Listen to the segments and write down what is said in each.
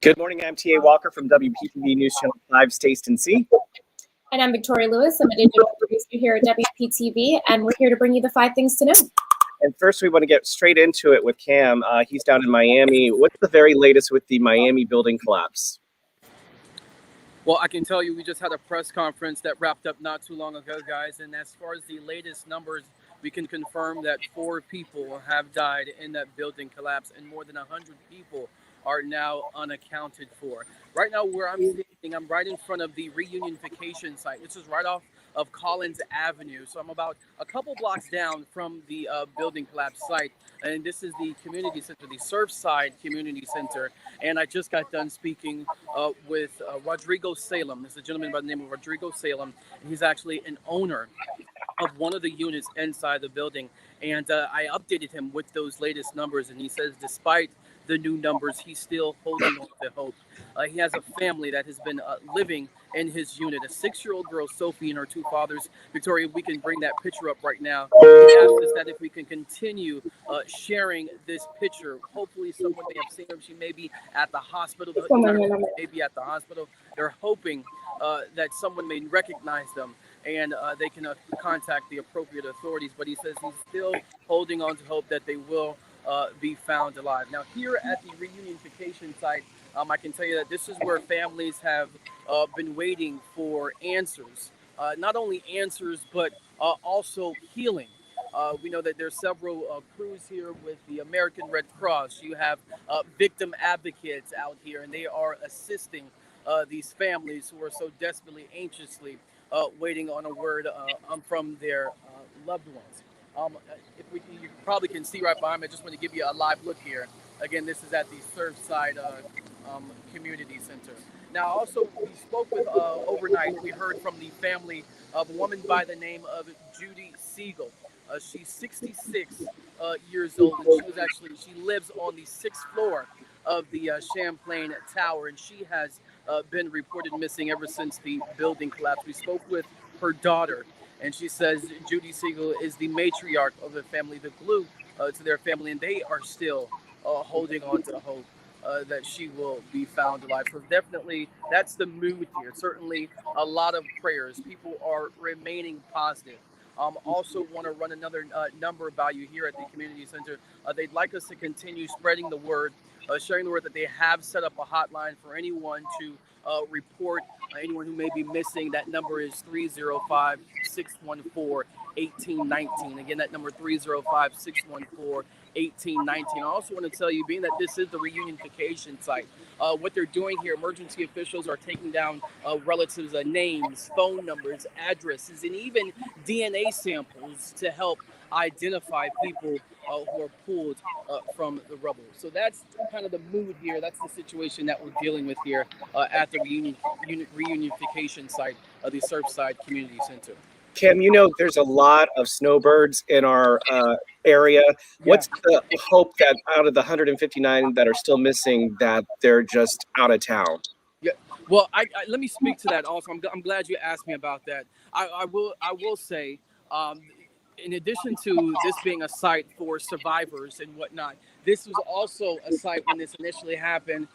Good morning, I'm T.A. Walker from WPTV News Channel 5 States Tennessee. And I'm Victoria Lewis. I'm a digital producer here at WPTV, and we're here to bring you the 5 things to know. And first, we want to get straight into it with Cam. He's down in Miami. What's the very latest with the Miami building collapse? Well, I can tell you we just had a press conference that wrapped up not too long ago, guys. And as far as the latest numbers, we can confirm that 4 people have died in that building collapse, and more than 100 people are now unaccounted for. Right now, where I'm sitting, I'm right in front of the Reunification site. This is right off of Collins Avenue. So I'm about a couple blocks down from the building collapse site. And this is the community center, the Surfside Community Center. And I just got done speaking with Rodrigo Salem. This is a gentleman by the name of Rodrigo Salem. He's actually an owner of one of the units inside the building. And I updated him with those latest numbers. And he says, despite the new numbers, he's still holding on to hope. He has a family that has been living in his unit, a 6-year-old girl, Sophie, and her 2 fathers. Victoria, we can bring that picture up right now. He asked us that if we can continue sharing this picture. Hopefully someone may have seen her. She may be at the hospital. Maybe at the hospital. They're hoping that someone may recognize them and they can contact the appropriate authorities. But he says he's still holding on to hope that they will be found alive. Now, here at the Reunification site, I can tell you that this is where families have been waiting for answers. Not only answers, but also healing. We know that there's several crews here with the American Red Cross. You have victim advocates out here, and they are assisting these families who are so desperately, anxiously waiting on a word from their loved ones. You probably can see right behind me. I just want to give you a live look here. Again, this is at the Surfside Community Center. Now, also, we spoke with overnight. We heard from the family of a woman by the name of Judy Siegel. She's 66 years old, and she lives on the 6th floor of the Champlain Tower, and she has been reported missing ever since the building collapsed. We spoke with her daughter, and she says Judy Siegel is the matriarch of the family, the glue to their family, and they are still holding on to hope that she will be found alive. So definitely, that's the mood here. Certainly, a lot of prayers. People are remaining positive. Also want to run another number by you here at the community center. They'd like us to continue spreading the word, sharing the word that they have set up a hotline for anyone to report anyone who may be missing. That number is 305-614-1819. Again, that number 305-614-1819. I also want to tell you, being that this is the Reunification site, what they're doing here, emergency officials are taking down relatives' names, phone numbers, addresses, and even DNA samples to help identify people who are pulled from the rubble. So that's kind of the mood here. That's the situation that we're dealing with here at the Reunification site of the Surfside Community Center. Cam, there's a lot of snowbirds in our area. Yeah. What's the hope that out of the 159 that are still missing, that they're just out of town? Yeah. Well, I let me speak to that also. I'm glad you asked me about that. I will say, in addition to this being a site for survivors and whatnot, this was also a site when this initially happened.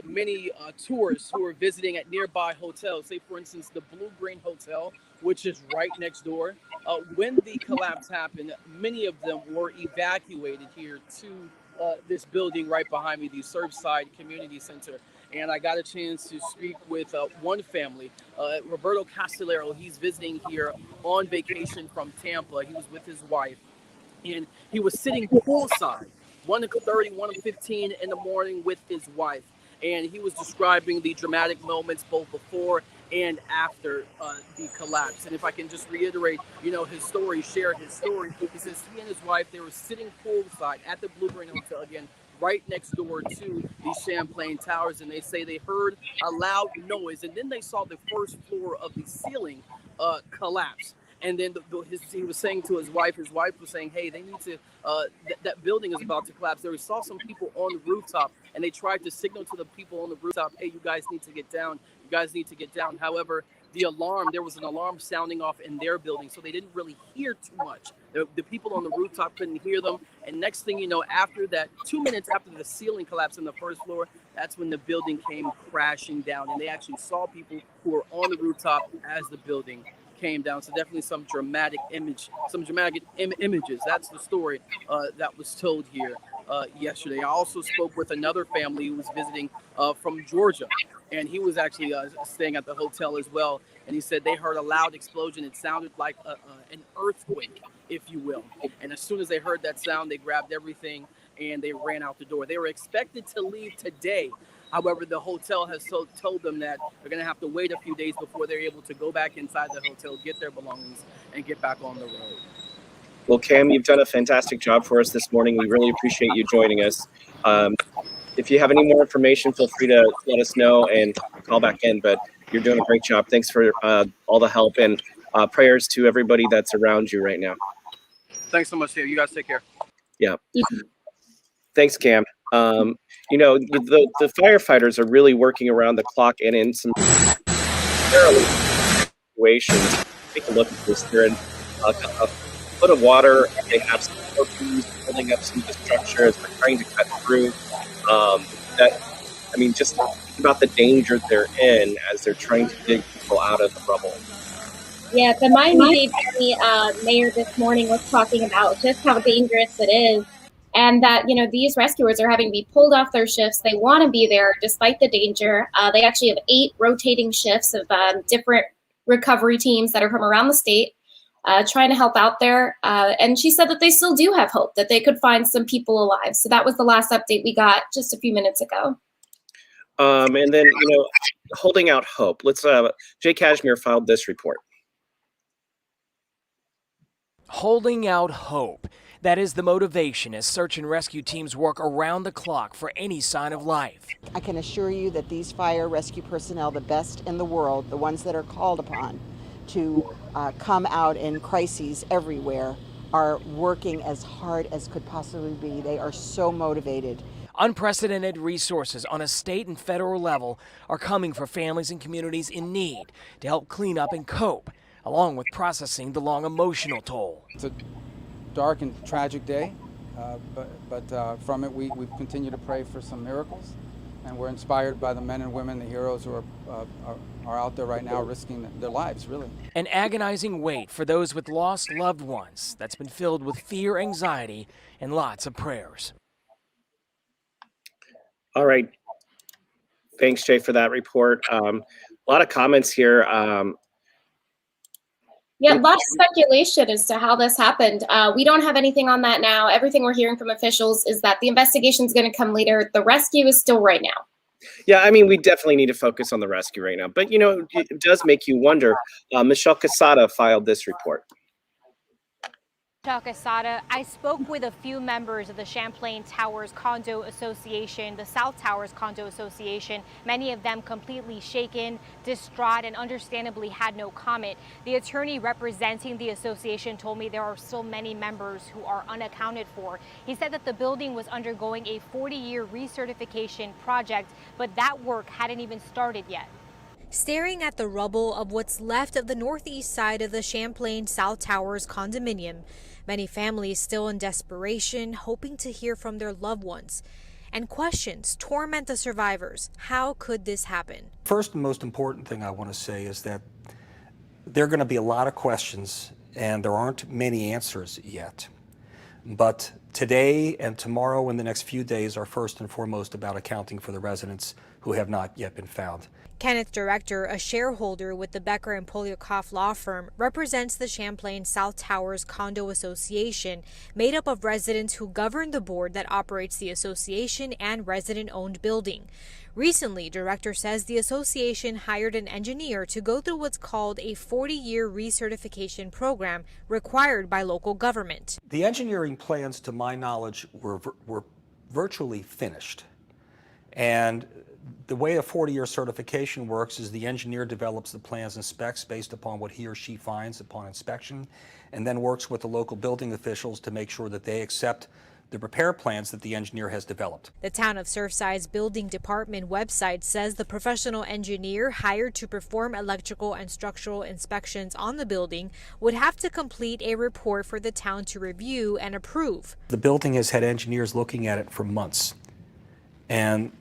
Many tourists who were visiting at nearby hotels, say for instance the Blue Green Hotel, which is right next door. When the collapse happened, many of them were evacuated here to this building right behind me, the Surfside Community Center. And I got a chance to speak with one family, Roberto Castellero. He's visiting here on vacation from Tampa. He was with his wife, and he was sitting poolside, 1:30, 1:15 in the morning with his wife. And he was describing the dramatic moments both before and after the collapse. And if I can just reiterate, his story, share his story. He says he and his wife, they were sitting poolside at the Blue Green Hotel, again, right next door to the Champlain Towers. And they say they heard a loud noise, and then they saw the first floor of the ceiling collapse. And then he was saying to his wife was saying, hey, they need to, that building is about to collapse. They saw some people on the rooftop, and they tried to signal to the people on the rooftop, hey, you guys need to get down. You guys need to get down. However, there was an alarm sounding off in their building, so they didn't really hear too much. The people on the rooftop couldn't hear them. And next thing you know, after that, 2 minutes after the ceiling collapsed on the first floor, that's when the building came crashing down. And they actually saw people who were on the rooftop as the building came down. So definitely some dramatic images. That's the story that was told here yesterday. I also spoke with another family who was visiting from Georgia, and he was actually staying at the hotel as well. And he said they heard a loud explosion. It sounded like an earthquake, if you will. And as soon as they heard that sound, they grabbed everything and they ran out the door. They were expected to leave today. However, the hotel has told them that they're going to have to wait a few days before they're able to go back inside the hotel, get their belongings, and get back on the road. Well, Cam, you've done a fantastic job for us this morning. We really appreciate you joining us. If you have any more information, feel free to let us know and call back in. But you're doing a great job. Thanks for all the help, and prayers to everybody that's around you right now. Thanks so much, Dave. You guys take care. Yeah. Thanks, Cam. The firefighters are really working around the clock and in some situations. Take a look at this. They're in a foot of water, and they have some crews holding up some of the structure as they're trying to cut through. Just think about the danger they're in as they're trying to dig people out of the rubble. Yeah, the Miami-Dade County mayor this morning was talking about just how dangerous it is, and that these rescuers are having to be pulled off their shifts. They want to be there despite the danger. They actually have 8 rotating shifts of different recovery teams that are from around the state trying to help out there. And she said that they still do have hope that they could find some people alive. So that was the last update we got just a few minutes ago. And then holding out hope. Let's. Jay Cashmere filed this report. Holding out hope. That is the motivation as search and rescue teams work around the clock for any sign of life. I can assure you that these fire rescue personnel, the best in the world, the ones that are called upon to come out in crises everywhere, are working as hard as could possibly be. They are so motivated. Unprecedented resources on a state and federal level are coming for families and communities in need to help clean up and cope, along with processing the long emotional toll. It's a dark and tragic day, but from it we continue to pray for some miracles, and we're inspired by the men and women, the heroes who are out there right now risking their lives, really. An agonizing wait for those with lost loved ones that's been filled with fear, anxiety, and lots of prayers. All right. Thanks, Jay, for that report. A lot of comments here. Yeah, a lot of speculation as to how this happened. We don't have anything on that now. Everything we're hearing from officials is that the investigation is going to come later. The rescue is still right now. Yeah, we definitely need to focus on the rescue right now. But, it does make you wonder. Michelle Casada filed this report. Casada, I spoke with a few members of the Champlain Towers Condo Association, the South Towers Condo Association, many of them completely shaken, distraught, and understandably had no comment. The attorney representing the association told me there are still many members who are unaccounted for. He said that the building was undergoing a 40-year recertification project, but that work hadn't even started yet. Staring at the rubble of what's left of the northeast side of the Champlain South Towers condominium, many families still in desperation, hoping to hear from their loved ones. And questions torment the survivors. How could this happen? First and most important thing I want to say is that there are going to be a lot of questions and there aren't many answers yet. But today and tomorrow and the next few days are first and foremost about accounting for the residents who have not yet been found. Kenneth Director, a shareholder with the Becker and Polyakoff law firm, represents the Champlain South Towers Condo Association, made up of residents who govern the board that operates the association and resident-owned building. Recently, Director says the association hired an engineer to go through what's called a 40-year recertification program required by local government. The engineering plans, to my knowledge, were virtually finished. And the way a 40-year certification works is the engineer develops the plans and specs based upon what he or she finds upon inspection, and then works with the local building officials to make sure that they accept the repair plans that the engineer has developed. The Town of Surfside's building department website says the professional engineer hired to perform electrical and structural inspections on the building would have to complete a report for the town to review and approve. The building has had engineers looking at it for months, and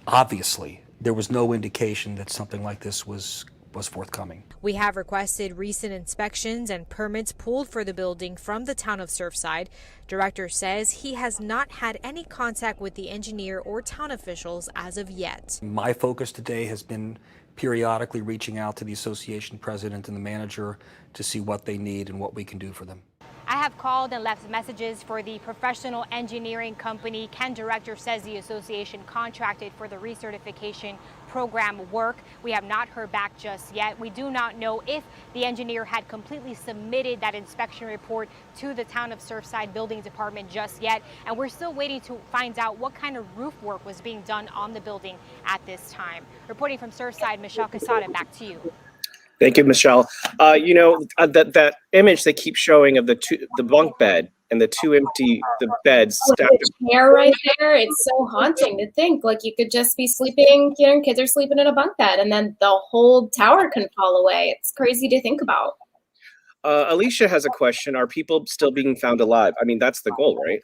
obviously there was no indication that something like this was forthcoming. We have requested recent inspections and permits pulled for the building from the Town of Surfside. Director says he has not had any contact with the engineer or town officials as of yet. My focus today has been periodically reaching out to the association president and the manager to see what they need and what we can do for them. I have called and left messages for the professional engineering company. Ken Director says the association contracted for the recertification program work. We have not heard back just yet. We do not know if the engineer had completely submitted that inspection report to the Town of Surfside Building Department just yet. And we're still waiting to find out what kind of roof work was being done on the building at this time. Reporting from Surfside, Michelle Casada, back to you. Thank you, Michelle. That image they keep showing of the bunk bed and the two empty beds stacked. Hair right there. It's so haunting to think like you could just be sleeping, kids are sleeping in a bunk bed and then the whole tower can fall away. It's crazy to think about. Alicia has a question. Are people still being found alive? I mean, that's the goal, right?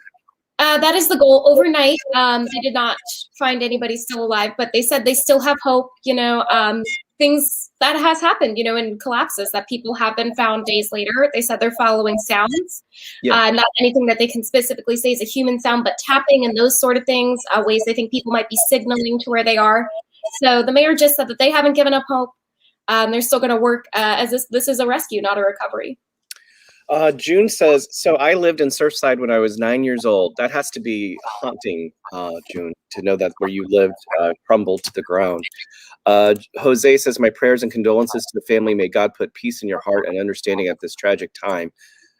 That is the goal. Overnight, they did not find anybody still alive, but they said they still have hope. Things that has happened, in collapses that people have been found days later. They said they're following sounds, not anything that they can specifically say is a human sound, but tapping and those sort of things, ways they think people might be signaling to where they are. So the mayor just said that they haven't given up hope. They're still going to work as this is a rescue, not a recovery. June says, so I lived in Surfside when I was 9 years old. That has to be haunting, June, to know that where you lived crumbled to the ground. Jose says, my prayers and condolences to the family. May God put peace in your heart and understanding at this tragic time.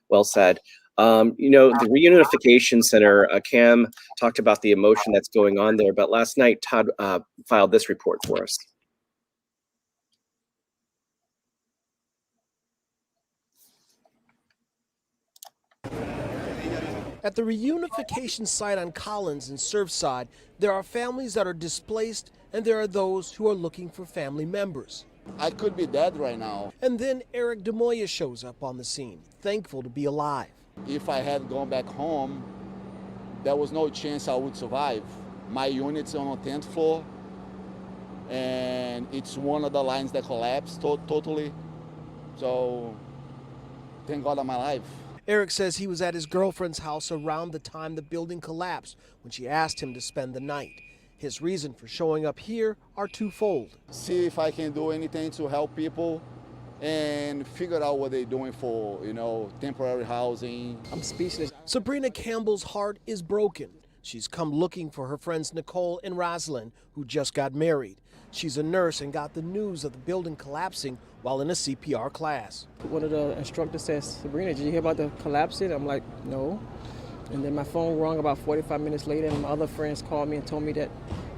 Well said. The Reunification Center, Cam talked about the emotion that's going on there, but last night Todd filed this report for us. At the reunification site on Collins in Surfside, there are families that are displaced and there are those who are looking for family members. I could be dead right now. And then Eric DeMoya shows up on the scene, thankful to be alive. If I had gone back home, there was no chance I would survive. My unit's on the 10th floor, and it's one of the lines that collapsed totally. So, thank God I'm alive. Eric says he was at his girlfriend's house around the time the building collapsed when she asked him to spend the night. His reason for showing up here are twofold. See if I can do anything to help people and figure out what they're doing for, temporary housing. I'm speechless. Sabrina Campbell's heart is broken. She's come looking for her friends Nicole and Rosalind, who just got married. She's a nurse and got the news of the building collapsing while in a CPR class. One of the instructors says, Sabrina, did you hear about the collapsing? I'm like, no. And then my phone rang about 45 minutes later, and my other friends called me and told me that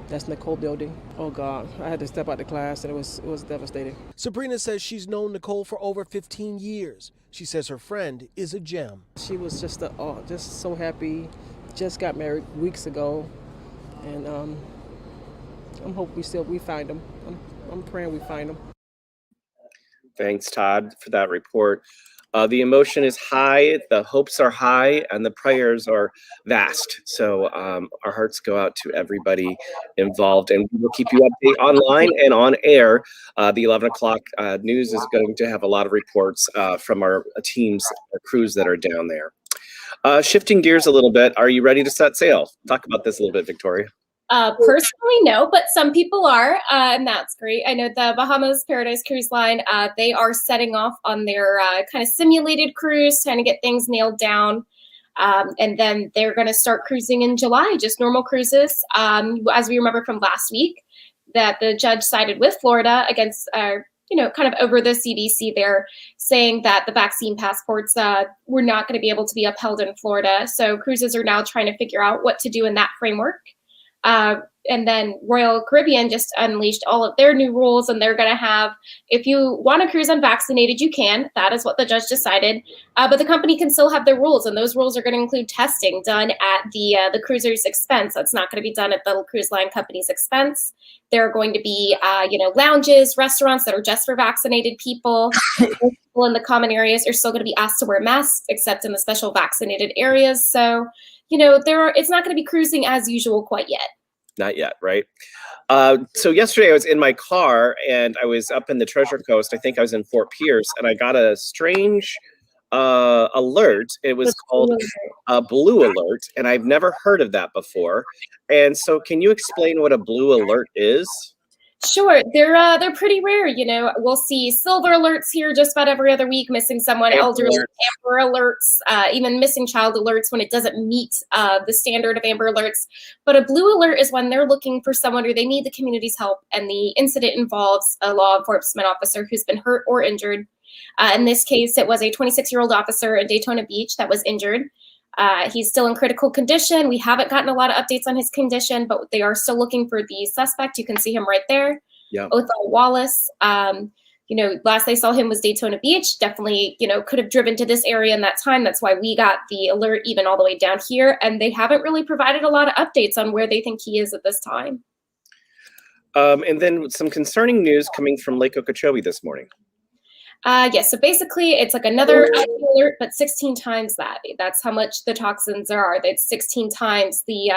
that's Nicole building. Oh God, I had to step out the class, and it was devastating. Sabrina says she's known Nicole for over 15 years. She says her friend is a gem. She was just so happy, just got married weeks ago, and I'm hoping we find them. I'm praying we find them. Thanks, Todd, for that report. The emotion is high, the hopes are high, and the prayers are vast. So our hearts go out to everybody involved, and we will keep you updated online and on air. The 11 o'clock news is going to have a lot of reports from our teams, our crews that are down there. Shifting gears a little bit, are you ready to set sail? Talk about this a little bit, Victoria. Personally, no, but some people are, and that's great. I know the Bahamas Paradise Cruise Line, they are setting off on their kind of simulated cruise, trying to get things nailed down. And then they're going to start cruising in July, just normal cruises. As we remember from last week, that the judge sided with Florida against, kind of over the CDC there, saying that the vaccine passports were not going to be able to be upheld in Florida. So cruises are now trying to figure out what to do in that framework. And then Royal Caribbean just unleashed all of their new rules, and they're going to have, if you want to cruise unvaccinated, you can. That is what the judge decided. But the company can still have their rules, and those rules are going to include testing done at the cruiser's expense. That's not going to be done at the cruise line company's expense. There are going to be, lounges, restaurants that are just for vaccinated people. People in the common areas are still going to be asked to wear masks, except in the special vaccinated areas. So, it's not going to be cruising as usual quite yet. Not yet, right? So yesterday I was in my car and I was up in the Treasure Coast. I think I was in Fort Pierce, and I got a strange alert. It was called a blue alert, and I've never heard of that before. And so, can you explain what a blue alert is? Sure, they're pretty rare. We'll see silver alerts here just about every other week, missing someone, elderly, amber alerts, even missing child alerts when it doesn't meet the standard of amber alerts. But a blue alert is when they're looking for someone or they need the community's help, and the incident involves a law enforcement officer who's been hurt or injured. In this case, it was a 26-year-old officer in Daytona Beach that was injured. He's still in critical condition. We haven't gotten a lot of updates on his condition, but they are still looking for the suspect. You can see him right there. Yeah. Othell Wallace. Last they saw him was Daytona Beach. Definitely, could have driven to this area in that time. That's why we got the alert even all the way down here. And they haven't really provided a lot of updates on where they think he is at this time. And then some concerning news coming from Lake Okeechobee this morning. Yes, so basically it's like another alert, but 16 times that. That's how much the toxins there are. That's 16 times the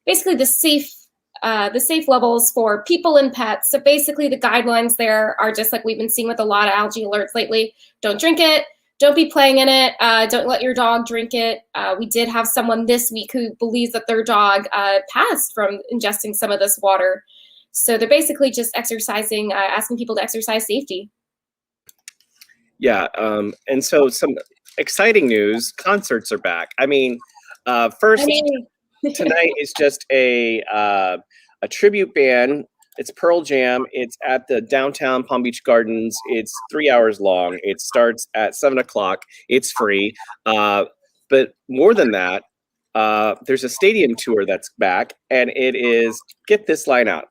basically the safe levels for people and pets. So basically the guidelines there are just like we've been seeing with a lot of algae alerts lately. Don't drink it. Don't be playing in it. Don't let your dog drink it. We did have someone this week who believes that their dog passed from ingesting some of this water. So they're basically just exercising, asking people to exercise safety. Yeah, and so some exciting news. Concerts are back. Tonight is just a tribute band. It's Pearl Jam. It's at the downtown Palm Beach Gardens. It's 3 hours long. It starts at 7:00. It's free. But more than that, there's a stadium tour that's back, and it is, get this line out,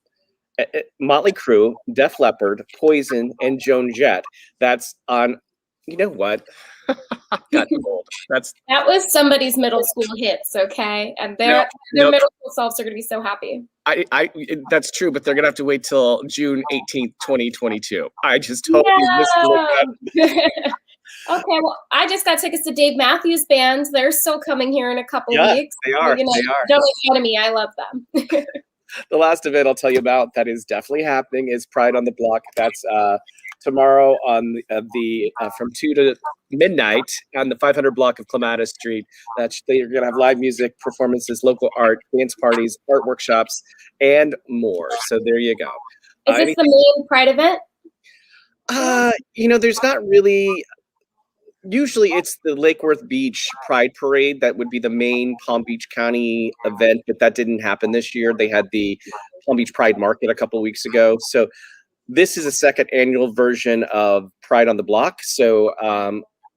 Motley Crue, Def Leppard, Poison, and Joan Jett. That's on, you know what? Got old. That was somebody's middle school hits, okay? And their middle school selves are going to be so happy. That's true, but they're going to have to wait till June 18th, 2022. I just hope you missed that. Okay, well, I just got tickets to Dave Matthews Band. They're still coming here in a couple weeks. They are. They are. Don't make fun of me. I love them. The last event I'll tell you about that is definitely happening is Pride on the Block. That's tomorrow on the from 2 to midnight on the 500 block of Clematis Street. They're going to have live music, performances, local art, dance parties, art workshops, and more. So there you go. Is this the main Pride event? There's not really. Usually it's the Lake Worth Beach Pride Parade that would be the main Palm Beach County event, but that didn't happen this year. They had the Palm Beach Pride Market a couple of weeks ago. So this is a second annual version of Pride on the Block. So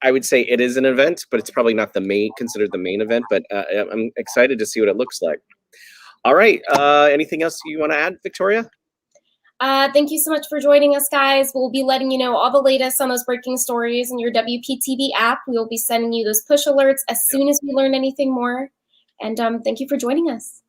I would say it is an event, but it's probably not considered the main event, but I'm excited to see what it looks like. All right. Anything else you want to add, Victoria? Thank you so much for joining us, guys. We'll be letting you know all the latest on those breaking stories in your WPTV app. We will be sending you those push alerts as soon as we learn anything more. And thank you for joining us.